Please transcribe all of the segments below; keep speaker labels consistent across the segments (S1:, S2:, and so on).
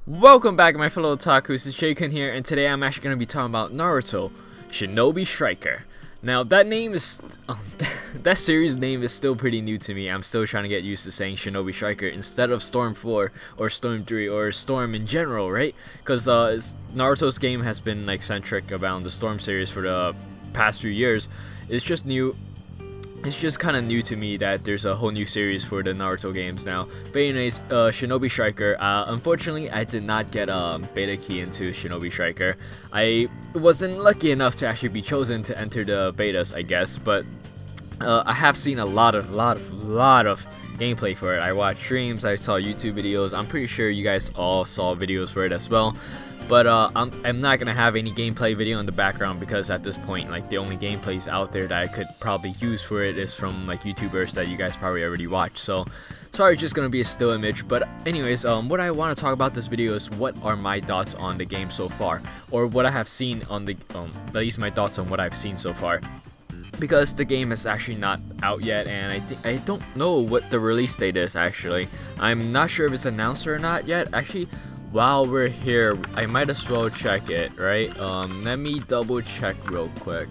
S1: Welcome back, my fellow otaku. This is Jayken here, and today I'm actually going to be talking about Naruto Shinobi Striker. Now, that name is that series name is still pretty new to me. I'm still trying to get used to saying Shinobi Striker instead of Storm 4 or Storm 3 or Storm in general, right? Because Naruto's game has been like centric around the Storm series for the past few years. It's just new. It's just kind of new to me that there's a whole new series for the Naruto games now. But anyways, Shinobi Striker, unfortunately I did not get a beta key into Shinobi Striker. I wasn't lucky enough to actually be chosen to enter the betas, I guess, but I have seen a lot of gameplay for it. I watched streams, I saw YouTube videos. I'm pretty sure you guys all saw videos for it as well. But I'm not gonna have any gameplay video in the background because at this point, like, the only gameplays out there that I could probably use for it is from like YouTubers that you guys probably already watched. So sorry, it's just gonna be a still image. But anyways, what I want to talk about this video is what are my thoughts on the game so far, or what I have seen on the at least my thoughts on what I've seen so far. Because the game is actually not out yet, and I don't know what the release date is actually. I'm not sure if it's announced or not yet. Actually, while we're here, I might as well check it, right? Let me double check real quick.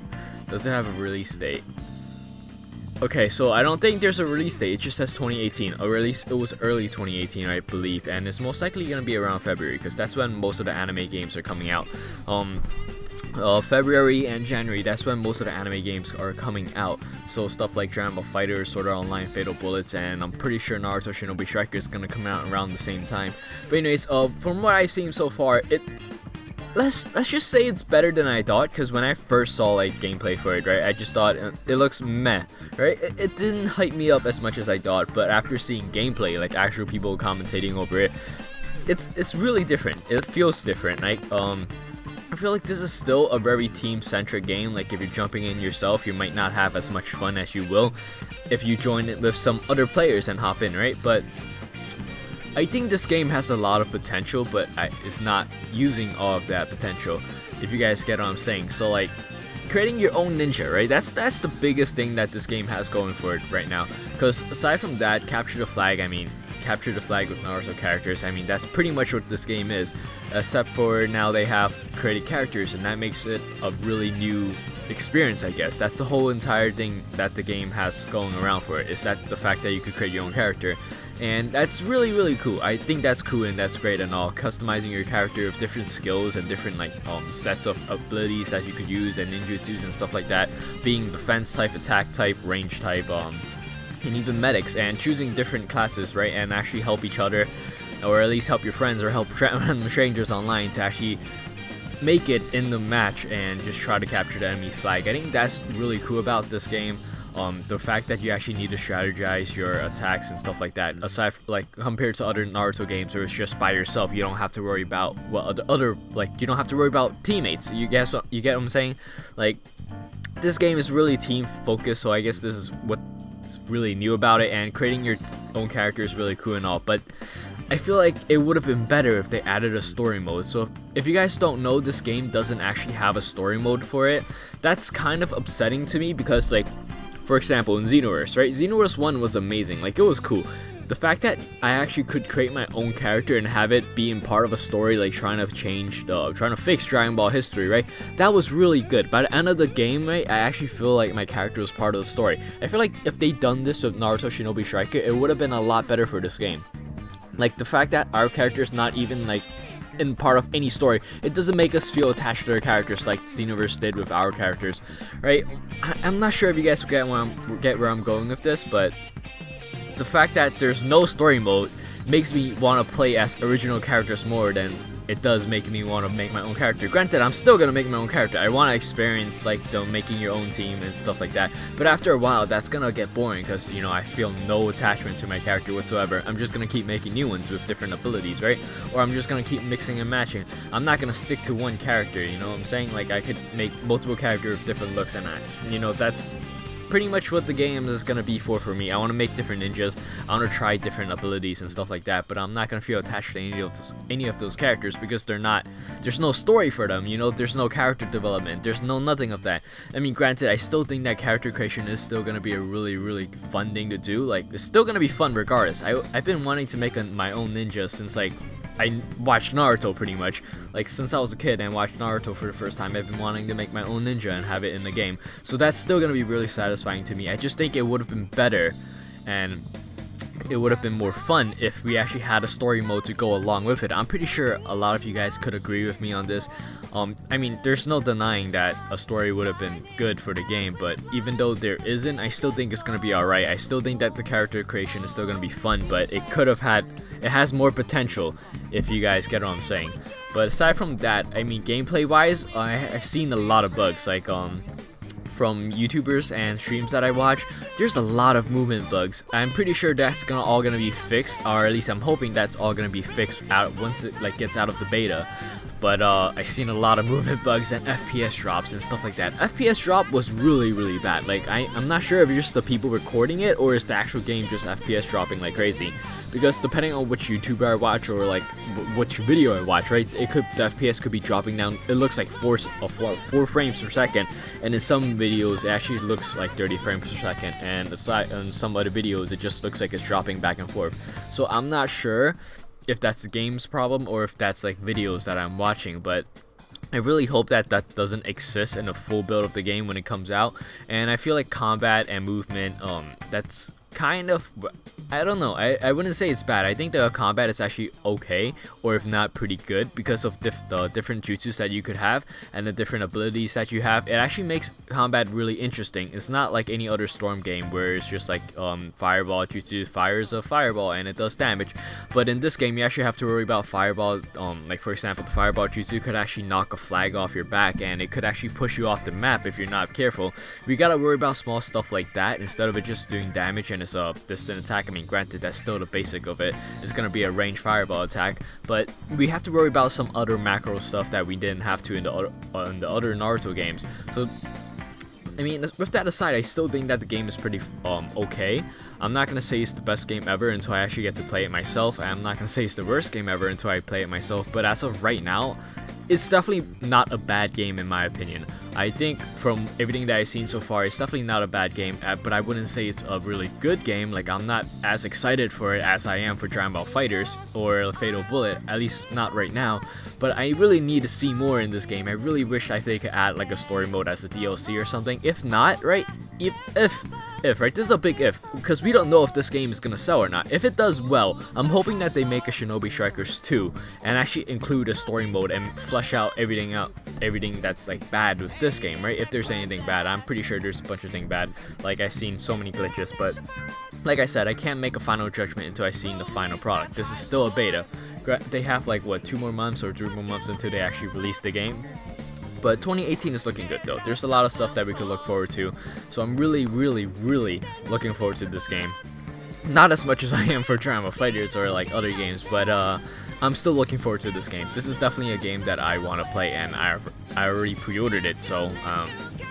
S1: Does it have a release date? Okay, so I don't think there's a release date. It just says 2018. It was early 2018, I believe, and it's most likely gonna be around February because that's when most of the anime games are coming out. February and January, that's when most of the anime games are coming out. So stuff like Dragon Ball FighterZ, Sword Art Online, Fatal Bullets, and I'm pretty sure Naruto Shinobi Striker is gonna come out around the same time. But anyways, from what I've seen so far, let's just say it's better than I thought. Because when I first saw like gameplay for it, right, I just thought it looks meh, right? It didn't hype me up as much as I thought. But after seeing gameplay, like actual people commentating over it, it's really different. It feels different, right? I feel like this is still a very team-centric game. Like, if you're jumping in yourself, you might not have as much fun as you will if you join it with some other players and hop in, right? But I think this game has a lot of potential, but it's not using all of that potential, if you guys get what I'm saying. So, like, creating your own ninja, right? That's the biggest thing that this game has going for it right now. Because aside from that, capture the flag with Naruto characters, I mean, that's pretty much what this game is, except for now they have created characters, and that makes it a really new experience, I guess. That's the whole entire thing that the game has going around for it, is that the fact that you could create your own character. And that's really cool. I think that's cool and that's great and all. Customizing your character with different skills and different like sets of abilities that you could use and ninjutsus and stuff like that, being defense type, attack type, range type, and even medics, and choosing different classes, right, and actually help each other, or at least help your friends or help random strangers online to actually make it in the match and just try to capture the enemy flag. I think that's really cool about this game. The fact that you actually need to strategize your attacks and stuff like that, aside from, like, compared to other Naruto games where it's just by yourself, you don't have to worry about what other like, you don't have to worry about teammates. You get what I'm saying? Like, this game is really team focused, so I guess this is what's really new about it, and creating your own character is really cool and all, but I feel like it would have been better if they added a story mode. So if you guys don't know, this game doesn't actually have a story mode for it. That's kind of upsetting to me because, like, for example, in Xenoverse, right? Xenoverse 1 was amazing. Like, it was cool. The fact that I actually could create my own character and have it be in part of a story, like trying to fix Dragon Ball history, right? That was really good. By the end of the game, right, I actually feel like my character was part of the story. I feel like if they done this with Naruto Shinobi Striker, it would have been a lot better for this game. Like, the fact that our character is not even like in part of any story, it doesn't make us feel attached to their characters like Xenoverse did with our characters, right? I'm not sure if you guys get where I'm going with this, but the fact that there's no story mode makes me want to play as original characters more than it does make me want to make my own character. Granted, I'm still gonna make my own character. I want to experience like the making your own team and stuff like that. But after a while, that's gonna get boring because, you know, I feel no attachment to my character whatsoever. I'm just gonna keep making new ones with different abilities, right? Or I'm just gonna keep mixing and matching. I'm not gonna stick to one character. You know what I'm saying? Like, I could make multiple characters with different looks, and that's pretty much what the game is gonna be for me. I want to make different ninjas. I want to try different abilities and stuff like that. But I'm not gonna feel attached to any of those characters because there's no story for them. You know, there's no character development. There's nothing of that. I mean, granted, I still think that character creation is still gonna be a really fun thing to do. Like, it's still gonna be fun regardless. I've been wanting to make my own ninja since like I watched Naruto pretty much. Like, since I was a kid and watched Naruto for the first time, I've been wanting to make my own ninja and have it in the game. So that's still gonna be really satisfying to me. I just think it would have been better, and it would have been more fun if we actually had a story mode to go along with it. I'm pretty sure a lot of you guys could agree with me on this. I mean, there's no denying that a story would have been good for the game, but even though there isn't, I still think it's gonna be alright. I still think that the character creation is still gonna be fun, but it has more potential, if you guys get what I'm saying. But aside from that, I mean, gameplay wise, I've seen a lot of bugs, like from YouTubers and streams that I watch. There's a lot of movement bugs. I'm pretty sure that's all gonna be fixed, or at least I'm hoping that's all gonna be fixed out once it like gets out of the beta. But I've seen a lot of movement bugs and FPS drops and stuff like that. FPS drop was really bad. Like, I'm not sure if it's just the people recording it or is the actual game just FPS dropping like crazy. Because depending on which YouTuber I watch or like which video I watch, right, the FPS could be dropping down. It looks like 4 frames per second, and in some videos it actually looks like 30 frames per second, and aside on some other videos it just looks like it's dropping back and forth. So I'm not sure if that's the game's problem or if that's like videos that I'm watching, but I really hope that that doesn't exist in the full build of the game when it comes out. And I feel like combat and movement, that's kind of, I don't know, I wouldn't say it's bad. I think the combat is actually okay, or if not pretty good, because of the different jutsus that you could have and the different abilities that you have. It actually makes combat really interesting. It's not like any other Storm game where it's just like fireball jutsu fires a fireball and it does damage. But in this game you actually have to worry about fireball. Like for example, the fireball jutsu could actually knock a flag off your back, and it could actually push you off the map if you're not careful. We gotta worry about small stuff like that instead of it just doing damage and it's a distant attack. I mean, granted, that's still the basic of it. It's gonna be a ranged fireball attack, but we have to worry about some other macro stuff that we didn't have to in the other Naruto games. So I mean, with that aside, I still think that the game is pretty okay. I'm not gonna say it's the best game ever until I actually get to play it myself. I'm not gonna say it's the worst game ever until I play it myself. But as of right now, it's definitely not a bad game in my opinion. I think from everything that I've seen so far, it's definitely not a bad game, but I wouldn't say it's a really good game. Like, I'm not as excited for it as I am for Dragon Ball FighterZ or Fatal Bullet, at least not right now. But I really need to see more in this game. I really wish they could add like a story mode as a DLC or something. If not, right, if right, this is a big if, because we don't know if this game is gonna sell or not. If it does well, I'm hoping that they make a Shinobi Strikers 2 and actually include a story mode and flesh out everything that's like bad with this game, right? If there's anything bad, I'm pretty sure there's a bunch of things bad. Like, I've seen so many glitches, but like I said, I can't make a final judgment until I've seen the final product. This is still a beta. They have like what, 2 more months or 3 more months until they actually release the game. But 2018 is looking good though. There's a lot of stuff that we could look forward to. So I'm really looking forward to this game. Not as much as I am for Dragon Ball FighterZ or like other games, but I'm still looking forward to this game. This is definitely a game that I want to play, and I already pre-ordered it, so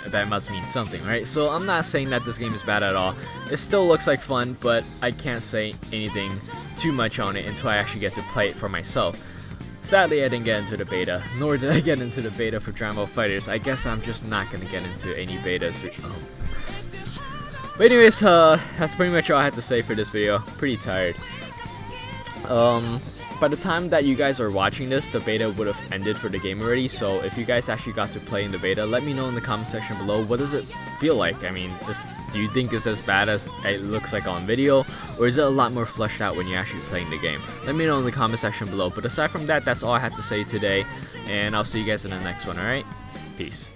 S1: that must mean something, right? So I'm not saying that this game is bad at all. It still looks like fun, but I can't say anything too much on it until I actually get to play it for myself. Sadly, I didn't get into the beta, nor did I get into the beta for Dragon Ball FighterZ. I guess I'm just not gonna get into any betas. But anyways, that's pretty much all I had to say for this video. Pretty tired. By the time that you guys are watching this, the beta would have ended for the game already. So if you guys actually got to play in the beta, let me know in the comment section below. What does it feel like? I mean, do you think it's as bad as it looks like on video, or is it a lot more fleshed out when you're actually playing the game? Let me know in the comment section below. But aside from that, that's all I had to say today, and I'll see you guys in the next one. Alright, peace.